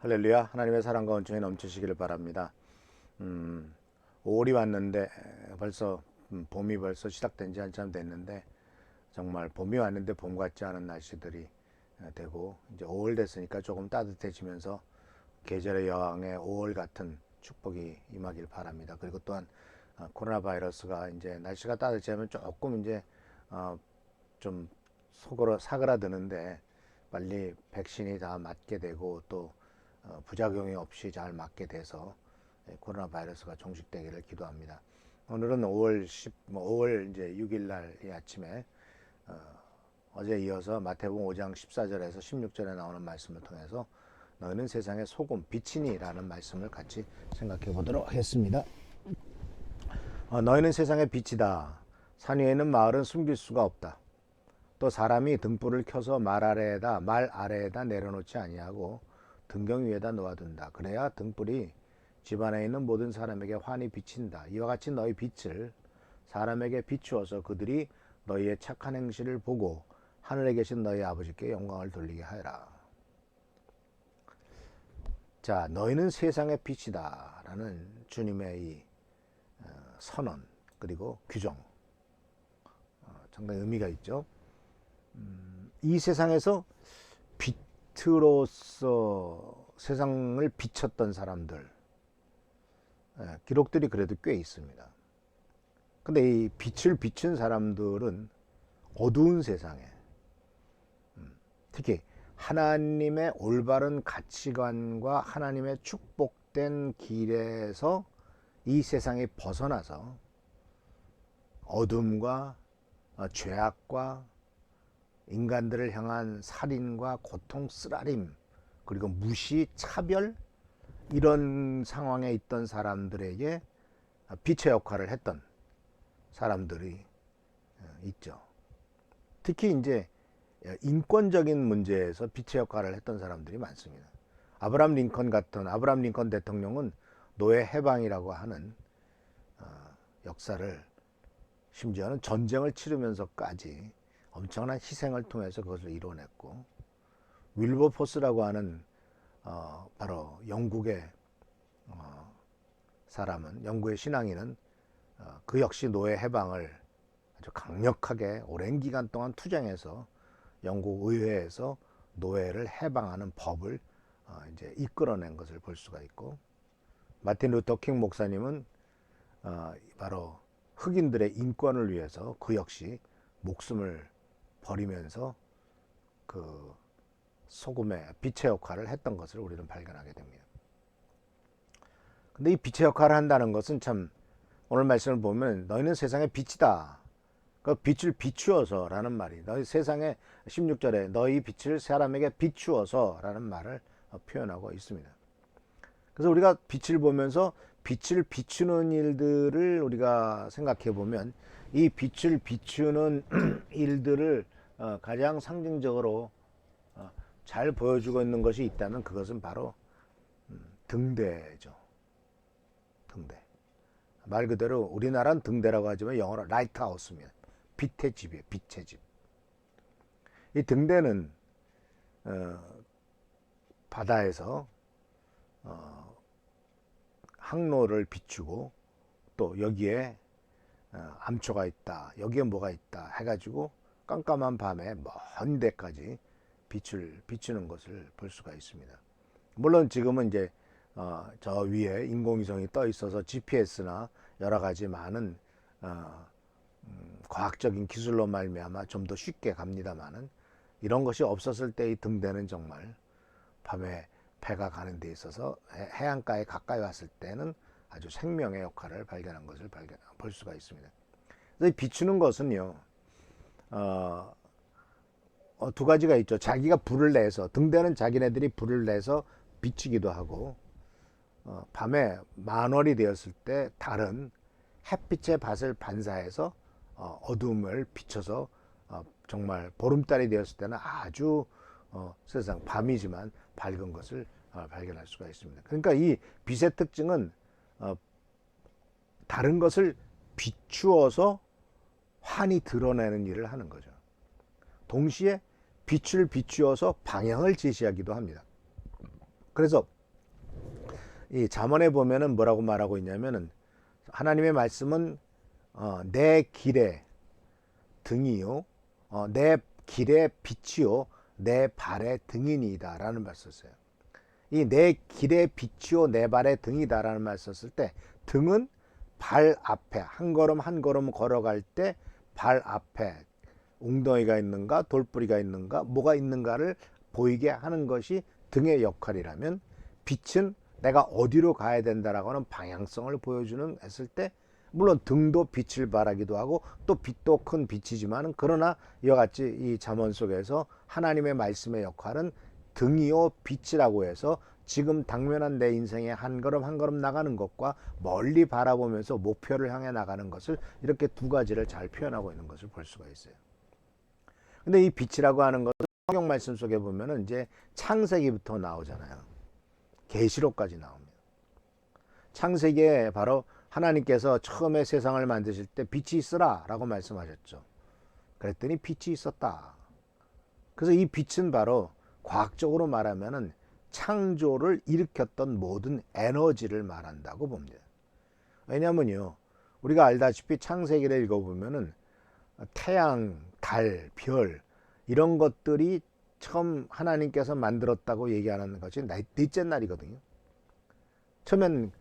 할렐루야. 하나님의 사랑과 은총이 넘치시기를 바랍니다. 5월이 왔는데 벌써 봄이 벌써 시작된 지 한참 됐는데 정말 봄이 왔는데 봄 같지 않은 날씨들이 되고 이제 5월 됐으니까 조금 따뜻해지면서 계절의 여왕의 5월 같은 축복이 임하길 바랍니다. 그리고 또한 코로나 바이러스가 이제 날씨가 따뜻해지면 조금 이제 좀 속으로 사그라드는데 빨리 백신이 다 맞게 되고 또 부작용이 없이 잘 맞게 돼서 코로나 바이러스가 종식되기를 기도합니다. 오늘은 5월 이제 6일 날 이 아침에 어제 이어서 마태복음 5장 14절에서 16절에 나오는 말씀을 통해서 너희는 세상의 소금 빛이니라는 말씀을 같이 생각해 보도록 하겠습니다. 너희는 세상의 빛이다. 산 위에 있는 마을은 숨길 수가 없다. 또 사람이 등불을 켜서 말 아래에다 내려놓지 아니하고 등경 위에다 놓아둔다. 그래야 등불이 집 안에 있는 모든 사람에게 환히 비친다. 이와 같이 너희 빛을 사람에게 비추어서 그들이 너희의 착한 행실을 보고 하늘에 계신 너희 아버지께 영광을 돌리게 하여라. 자, 너희는 세상의 빛이다 라는 주님의 이 선언 그리고 규정 상당히 의미가 있죠. 이 세상에서 빛으로서 세상을 비췄던 사람들 기록들이 그래도 꽤 있습니다. 근데 이 빛을 비춘 사람들은 어두운 세상에 특히 하나님의 올바른 가치관과 하나님의 축복된 길에서 이 세상에 벗어나서 어둠과 죄악과 인간들을 향한 살인과 고통, 쓰라림, 그리고 무시, 차별 이런 상황에 있던 사람들에게 빛의 역할을 했던 사람들이 있죠. 특히 이제 인권적인 문제에서 빛의 역할을 했던 사람들이 많습니다. 아브라함 링컨 대통령은 노예 해방이라고 하는 역사를 심지어는 전쟁을 치르면서까지 엄청난 희생을 통해서 그것을 이뤄냈고 윌버포스라고 하는 바로 영국의 영국의 신앙인은 그 역시 노예 해방을 아주 강력하게 오랜 기간 동안 투쟁해서 영국 의회에서 노예를 해방하는 법을 이제 이끌어낸 것을 볼 수가 있고 마틴 루터 킹 목사님은 바로 흑인들의 인권을 위해서 그 역시 목숨을 버리면서 그 소금의 빛의 역할을 했던 것을 우리는 발견하게 됩니다. 근데 이 빛의 역할을 한다는 것은 참 오늘 말씀을 보면 너희는 세상의 빛이다. 그 빛을 비추어서 라는 말이 너희 세상에 16절에 너희 빛을 사람에게 비추어서 라는 말을 표현하고 있습니다. 그래서 우리가 빛을 보면서 빛을 비추는 일들을 우리가 생각해 보면 이 빛을 비추는 일들을 가장 상징적으로 잘 보여주고 있는 것이 있다면 그것은 바로 등대죠. 등대. 말 그대로 우리나라는 등대라고 하지만 영어로 라이트하우스입니다. 빛의 집이에요. 빛의 집. 이 등대는 바다에서 항로를 비추고 또 여기에 암초가 있다. 여기에 뭐가 있다. 해가지고 깜깜한 밤에 먼 데까지 빛을 비추는 것을 볼 수가 있습니다. 물론 지금은 이제 저 위에 인공위성이 떠 있어서 GPS나 여러 가지 많은 과학적인 기술로 말미암아 좀 더 쉽게 갑니다만은 이런 것이 없었을 때의 등대는 정말 밤에 배가 가는 데 있어서 해안가에 가까이 왔을 때는 아주 생명의 역할을 발견한 것을 볼 수가 있습니다. 그래서 비추는 것은요 두 가지가 있죠. 자기가 불을 내서 등대는 자기네들이 불을 내서 비추기도 하고 밤에 만월이 되었을 때 다른 햇빛의 밭을 반사해서 어둠을 비춰서 정말 보름달이 되었을 때는 아주 세상 밤이지만 밝은 것을 발견할 수가 있습니다. 그러니까 이 빛의 특징은 다른 것을 비추어서 환히 드러내는 일을 하는 거죠. 동시에 빛을 비추어서 방향을 제시하기도 합니다. 그래서 이 잠언에 보면은 뭐라고 말하고 있냐면은 하나님의 말씀은 내 길의 등이요, 내 길의 빛이요, 내 발의 등이니이다 라는 말 썼어요. 이 내 길의 빛이요 내 발의 등이다 라는 말 썼을 때, 등은 발 앞에 한 걸음 한 걸음 걸어갈 때 발 앞에 웅덩이가 있는가 돌뿌리가 있는가 뭐가 있는가를 보이게 하는 것이 등의 역할이라면, 빛은 내가 어디로 가야 된다라고 하는 방향성을 보여주는 했을 때, 물론 등도 빛을 발하기도 하고 또 빛도 큰 빛이지만은, 그러나 이와 같이 이 잠언 속에서 하나님의 말씀의 역할은 등이요 빛이라고 해서 지금 당면한 내 인생에 한 걸음 한 걸음 나가는 것과 멀리 바라보면서 목표를 향해 나가는 것을, 이렇게 두 가지를 잘 표현하고 있는 것을 볼 수가 있어요. 근데 이 빛이라고 하는 것은 성경 말씀 속에 보면은 이제 창세기부터 나오잖아요. 계시록까지 나옵니다. 창세기에 바로 하나님께서 처음에 세상을 만드실 때 빛이 있으라 라고 말씀하셨죠. 그랬더니 빛이 있었다. 그래서 이 빛은 바로 과학적으로 말하면은 창조를 일으켰던 모든 에너지를 말한다고 봅니다. 왜냐면요, 우리가 알다시피 창세기를 읽어보면은 태양, 달, 별 이런 것들이 처음 하나님께서 만들었다고 얘기하는 것이 넷째 날이거든요. 처음엔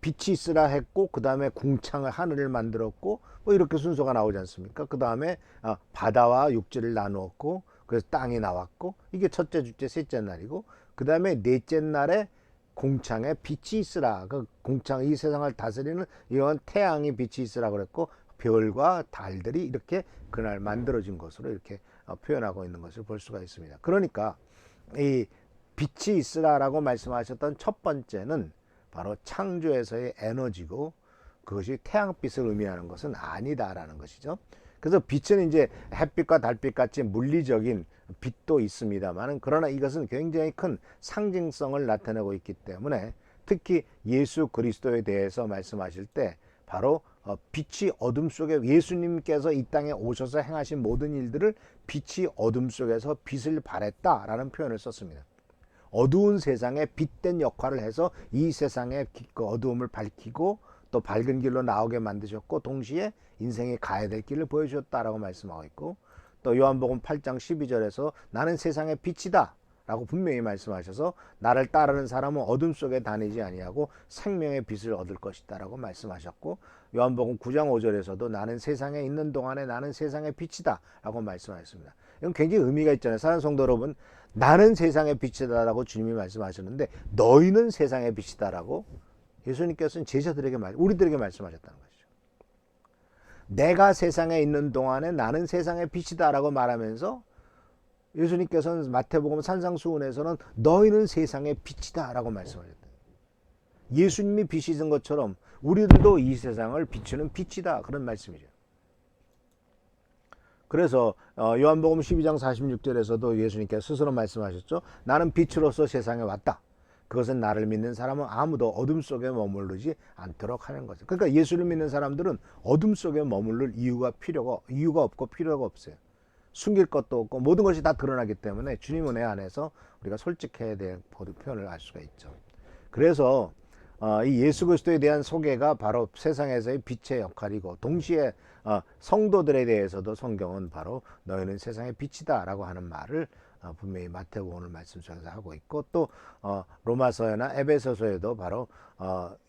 빛이 있으라 했고, 그 다음에 궁창을 하늘을 만들었고, 뭐 이렇게 순서가 나오지 않습니까? 그 다음에 바다와 육지를 나누었고, 그래서 땅이 나왔고, 이게 첫째, 둘째, 셋째 날이고, 그 다음에 넷째 날에 공창에 빛이 있으라. 그 공창, 이 세상을 다스리는 이런 태양이 빛이 있으라 그랬고, 별과 달들이 이렇게 그날 만들어진 것으로 이렇게 표현하고 있는 것을 볼 수가 있습니다. 그러니까 이 빛이 있으라라고 말씀하셨던 첫 번째는 바로 창조에서의 에너지고, 그것이 태양빛을 의미하는 것은 아니다라는 것이죠. 그래서 빛은 이제 햇빛과 달빛 같이 물리적인 빛도 있습니다만, 그러나 이것은 굉장히 큰 상징성을 나타내고 있기 때문에, 특히 예수 그리스도에 대해서 말씀하실 때 바로 빛이 어둠 속에, 예수님께서 이 땅에 오셔서 행하신 모든 일들을 빛이 어둠 속에서 빛을 발했다라는 표현을 썼습니다. 어두운 세상에 빛된 역할을 해서 이 세상의 어두움을 밝히고 또 밝은 길로 나오게 만드셨고, 동시에 인생이 가야 될 길을 보여주셨다라고 말씀하고 있고, 또 요한복음 8장 12절에서 나는 세상의 빛이다 라고 분명히 말씀하셔서, 나를 따르는 사람은 어둠 속에 다니지 아니하고 생명의 빛을 얻을 것이다 라고 말씀하셨고, 요한복음 9장 5절에서도 나는 세상에 있는 동안에 나는 세상의 빛이다 라고 말씀하셨습니다. 이건 굉장히 의미가 있잖아요. 사랑하는 성도 여러분, 나는 세상의 빛이다 라고 주님이 말씀하셨는데, 너희는 세상의 빛이다 라고 예수님께서는 제자들에게 우리들에게 말씀하셨다는 것이죠. 내가 세상에 있는 동안에 나는 세상의 빛이다 라고 말하면서, 예수님께서는 마태복음 산상수훈에서는 너희는 세상의 빛이다 라고 말씀하셨다. 예수님이 빛이신 것처럼 우리들도 이 세상을 비추는 빛이다, 그런 말씀이죠. 그래서 요한복음 12장 46절에서도 예수님께서 스스로 말씀하셨죠. 나는 빛으로서 세상에 왔다. 그것은 나를 믿는 사람은 아무도 어둠 속에 머무르지 않도록 하는 거죠. 그러니까 예수를 믿는 사람들은 어둠 속에 머무를 이유가 없고 필요가 없어요. 숨길 것도 없고 모든 것이 다 드러나기 때문에 주님 은혜 안에서 우리가 솔직해야 될 표현을 알 수가 있죠. 그래서 이 예수 그리스도에 대한 소개가 바로 세상에서의 빛의 역할이고, 동시에 성도들에 대해서도 성경은 바로 너희는 세상의 빛이다 라고 하는 말을 분명히 마태복음 말씀 속에서 하고 있고, 또 로마서나 에베소서에도 바로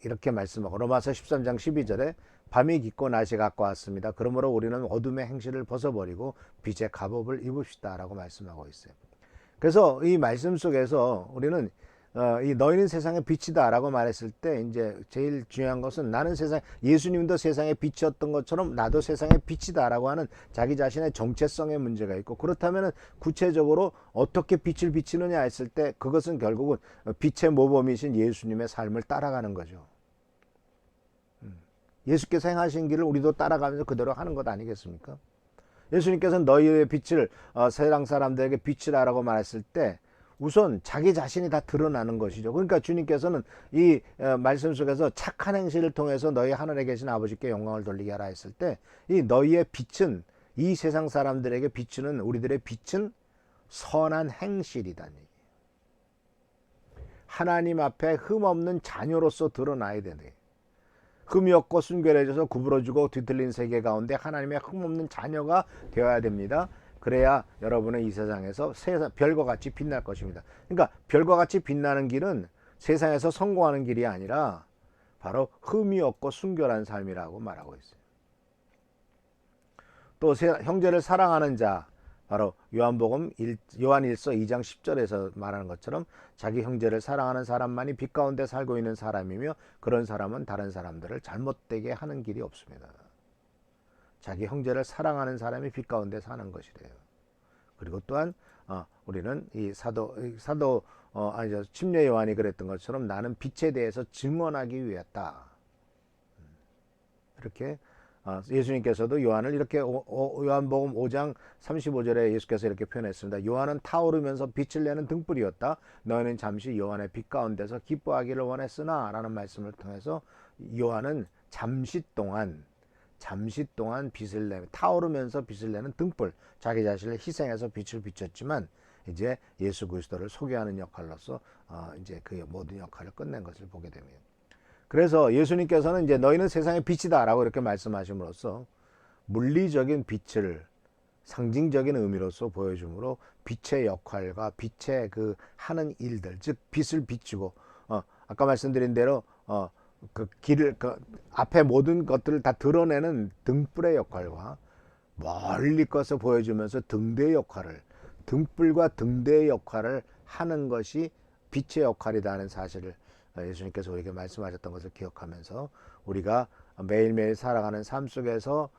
이렇게 말씀하고, 로마서 13장 12절에 밤이 깊고 낮이 가까웠습니다. 그러므로 우리는 어둠의 행실을 벗어버리고 빛의 갑옷을 입읍시다 라고 말씀하고 있어요. 그래서 이 말씀 속에서 우리는 이 너희는 세상의 빛이다 라고 말했을 때, 이제 제일 중요한 것은 나는 예수님도 세상의 빛이었던 것처럼 나도 세상의 빛이다 라고 하는 자기 자신의 정체성의 문제가 있고, 그렇다면 구체적으로 어떻게 빛을 비치느냐 했을 때, 그것은 결국은 빛의 모범이신 예수님의 삶을 따라가는 거죠. 예수께서 행하신 길을 우리도 따라가면서 그대로 하는 것 아니겠습니까? 예수님께서는 너희의 빛을 세상 사람들에게 빛이라고 말했을 때, 우선 자기 자신이 다 드러나는 것이죠. 그러니까 주님께서는 이 말씀 속에서 착한 행실을 통해서 너희 하늘에 계신 아버지께 영광을 돌리게 하라 했을 때, 이 너희의 빛은, 이 세상 사람들에게 비추는 우리들의 빛은 선한 행실이다는 얘기예요. 하나님 앞에 흠없는 자녀로서 드러나야 되네. 흠이 없고 순결해져서 구부러지고 뒤틀린 세계 가운데 하나님의 흠없는 자녀가 되어야 됩니다. 그래야 여러분은 이 세상에서 별과 같이 빛날 것입니다. 그러니까 별과 같이 빛나는 길은 세상에서 성공하는 길이 아니라 바로 흠이 없고 순결한 삶이라고 말하고 있어요. 또 형제를 사랑하는 자, 바로 요한 1서 2장 10절에서 말하는 것처럼 자기 형제를 사랑하는 사람만이 빛 가운데 살고 있는 사람이며 그런 사람은 다른 사람들을 잘못되게 하는 길이 없습니다. 자기 형제를 사랑하는 사람이 빛 가운데 사는 것이래요. 그리고 또한 우리는 이 침례 요한이 그랬던 것처럼 나는 빛에 대해서 증언하기 위했다. 이렇게 예수님께서도 요한을 이렇게 요한복음 5장 35절에 예수께서 이렇게 표현했습니다. 요한은 타오르면서 빛을 내는 등불이었다. 너희는 잠시 요한의 빛 가운데서 기뻐하기를 원했으나 라는 말씀을 통해서 요한은 잠시 동안 빛을 타오르면서 빛을 내는 등불, 자기 자신을 희생해서 빛을 비췄지만 이제 예수 그리스도를 소개하는 역할로서 이제 그 모든 역할을 끝낸 것을 보게 됩니다. 그래서 예수님께서는 이제 너희는 세상의 빛이다라고 이렇게 말씀하심으로써 물리적인 빛을 상징적인 의미로서 보여줌으로 빛의 역할과 빛의 그 하는 일들, 즉 빛을 비추고 아까 말씀드린 대로 그 길을 앞에 모든 것들을 다 드러내는 등불의 역할과 멀리 것을 보여주면서 등대의 역할을 등불과 등대의 역할을 하는 것이 빛의 역할이라는 사실을 예수님께서 우리에게 말씀하셨던 것을 기억하면서 우리가 매일매일 살아가는 삶 속에서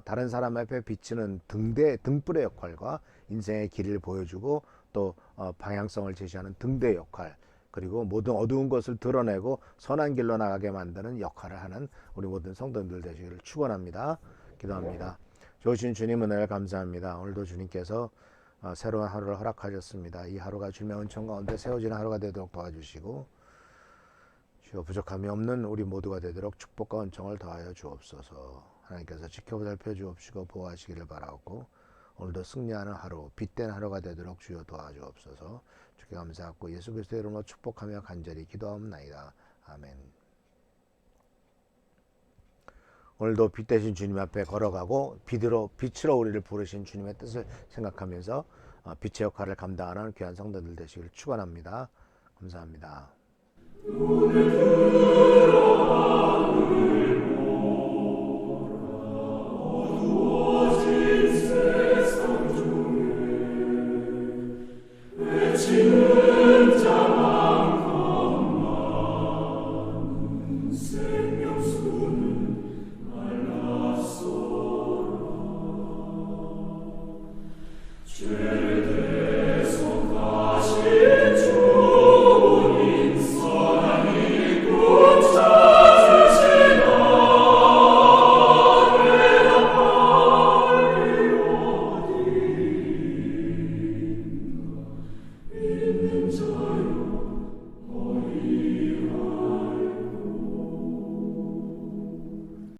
다른 사람 앞에 비치는 등불의 역할과 인생의 길을 보여주고 또 방향성을 제시하는 등대의 역할, 그리고 모든 어두운 것을 드러내고 선한 길로 나가게 만드는 역할을 하는 우리 모든 성도님들 되시기를 축원합니다. 기도합니다. 좋으신 주님 은혜를 감사합니다. 오늘도 주님께서 새로운 하루를 허락하셨습니다. 이 하루가 주님의 은총 가운데 세워지는 하루가 되도록 도와주시고 주여 부족함이 없는 우리 모두가 되도록 축복과 은총을 더하여 주옵소서. 하나님께서 지켜보살펴 주옵시고 보호하시기를 바라옵고 오늘도 승리하는 하루, 빛된 하루가 되도록 주여 도와주옵소서. 주께 감사하고 예수 그리스도의 이름으로 축복하며 간절히 기도하옵나이다. 아멘. 오늘도 빛 대신 주님 앞에 걸어가고 빛으로 우리를 부르신 주님의 뜻을 생각하면서 빛의 역할을 감당하는 귀한 성도들 되시기를 축원합니다. 감사합니다. 있는 자요